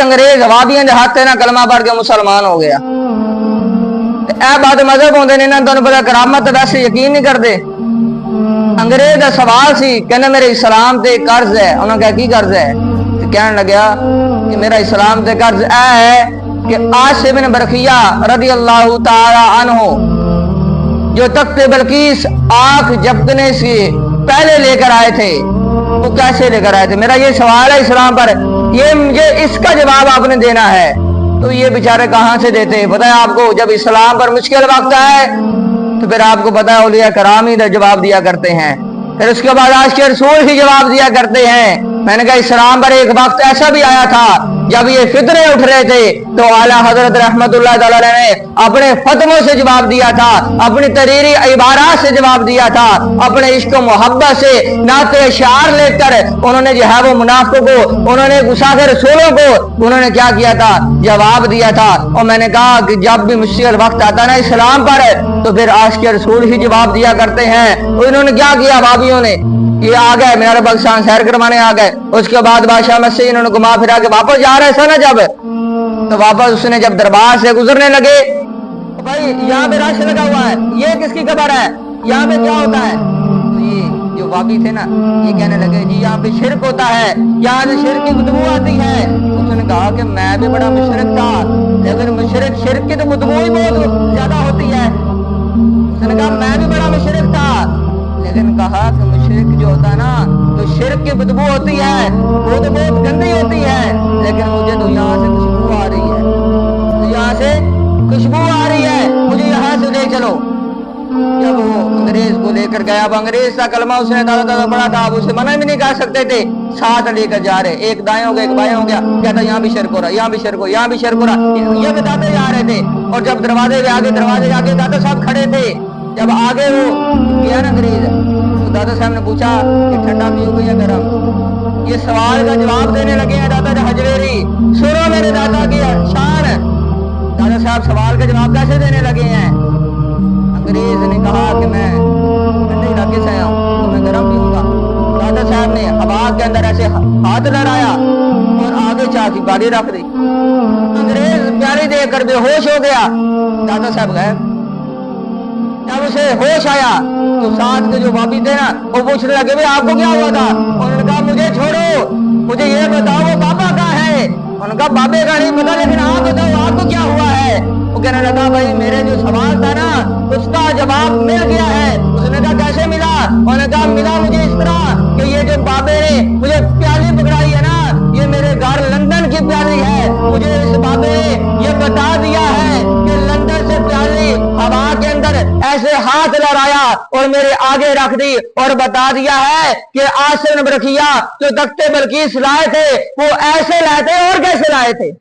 انگریز وابیاں دے ہاتھ نہ کلمہ پڑھ کے مسلمان ہو گیا۔ اے بات مذہب ہوندے نے نا، تانوں پتہ کرامت ویسے یقین نہیں کرتے۔ انگریز دا سوال سی، کہنا میرے اسلام تے قرض ہے۔ انہوں نے کہا کی قرض ہے؟ کہنے لگا کہ میرا اسلام تے قرض اے ہے کہ عاصم بن برقیہ رضی اللہ تعالی عنہ جو تخت بلقیس آنکھ جھپکنے سے پہلے لے کر آئے تھے، وہ کیسے لے کر آئے تھے؟ میرا یہ سوال ہے اسلام پر، یہ مجھے اس کا جواب آپ نے دینا ہے۔ تو یہ بیچارے کہاں سے دیتے ہیں؟ پتہ ہے آپ کو، جب اسلام پر مشکل وقت ہے تو پھر آپ کو پتہ ہے اولیاء کرام ہی جواب دیا کرتے ہیں، پھر اس کے بعد آج کے رسول ہی جواب دیا کرتے ہیں۔ میں نے کہا اسلام پر ایک وقت ایسا بھی آیا تھا جب یہ فتنے اٹھ رہے تھے تو اعلیٰ حضرت رحمت اللہ تعالی نے اپنے فتووں سے جواب دیا تھا، اپنی تحریری عبارات سے جواب دیا تھا، اپنے عشق و محبت سے نعت اشعار لے کر انہوں نے جو ہے وہ منافقوں کو، انہوں نے گستاخ رسولوں کو انہوں نے کیا کیا تھا؟ جواب دیا تھا۔ اور میں نے کہا کہ جب بھی مشکل وقت آتا نا اسلام پر تو پھر عاشق رسول ہی جواب دیا کرتے ہیں۔ انہوں نے کیا کیا؟ بابیوں نے یہ آ گئے میرا پاکستان سیر کروانے آ گئے، اس کے بعد بادشاہ مسیح انہوں نے گھما پھرا کے واپس جا رہے تھے نا جب، تو واپس اس نے جب دربار سے گزرنے لگے، بھائی یہاں پہ رش لگا ہوا ہے، یہ کس کی خبر ہے؟ یہاں پہ کیا ہوتا ہے؟ تو یہ جو وابی تھے نا یہ کہنے لگے جی یہاں پہ شرک ہوتا ہے، یہاں سے شرک کی بدبو آتی ہے۔ اس نے کہا کہ میں بھی بڑا مشرک تھا، لیکن شرک کی تو بدبو ہی بہت زیادہ ہوتی ہے۔ اس نے کہا میں بھی بڑا مشرک تھا، لیکن کہا کہ مشرک جو ہوتا ہے نا تو شرک کی بدبو ہوتی ہے، وہ تو بہت گندی ہوتی ہے، لیکن مجھے تو یہاں سے خوشبو آ رہی ہے، یہاں سے خوشبو آ رہی ہے، مجھے یہاں سے لے چلو۔ جب وہ انگریز کو لے کر گیا، اب انگریز کا کلمہ اس نے دادا پڑھا تھا، اب اسے منع بھی نہیں کر سکتے تھے، ساتھ لے کر جا رہے، ایک دائیں ہو گیا ایک بائیں ہو گیا، کہتا یہاں بھی شرک ہو رہا، یہاں بھی شرک ہو، یہاں بھی شرک ہو رہا، یہ بتاتے جا رہے تھے۔ اور جب دروازے کے آگے دادا صاحب کھڑے تھے، جب آگے وہ گیا نا انگریز تو دادا صاحب نے پوچھا کہ ٹھنڈا پیو گے یا گرم؟ یہ سوال کا جواب دینے لگے ہیں دادا حجویری، سنو میرے دادا کی شان۔ دادا صاحب سوال کا جواب کیسے دینے لگے ہیں؟ انگریز نے کہا کہ میں ٹھنڈے علاقے سے آیا ہوں تو میں گرم پیوں گا۔ دادا صاحب نے ہوا کے اندر ایسے ہاتھ لہرایا اور آگے چاہ کی گاڑی رکھ دی۔ انگریز پیاری دیکھ کر بے ہوش ہو گیا، دادا صاحب گئے۔ جب اسے ہوش آیا تو ساتھ کے جو بابی تھے نا وہ پوچھنے لگے بھائی آپ کو کیا ہوا تھا؟ انہوں نے کہا مجھے چھوڑو، مجھے یہ بتاؤ وہ بابا کا ہے؟ انہوں نے کہا بابے کا نہیں پتا، لیکن آپ بتاؤ آپ کو کیا ہوا ہے؟ وہ کہنے لگا بھائی میرے جو سوال تھا نا اس کا جواب مل گیا ہے۔ اس نے کہا کیسے ملا؟ انہوں نے کہا ملا مجھے اس طرح کہ یہ جو بابے نے مجھے پیالی پکڑائی ہے نا یہ میرے گھر لندن کی پیالی ہے، مجھے اس بابے نے یہ بتا دیا ہے کہ لندن سے پیالی ہوا کے اندر ایسے ہاتھ لہرایا اور میرے آگے رکھ دی اور بتا دیا ہے کہ عاصم بن برقیہ جو تخت بلقیس لائے تھے وہ ایسے لائے تھے اور کیسے لائے تھے۔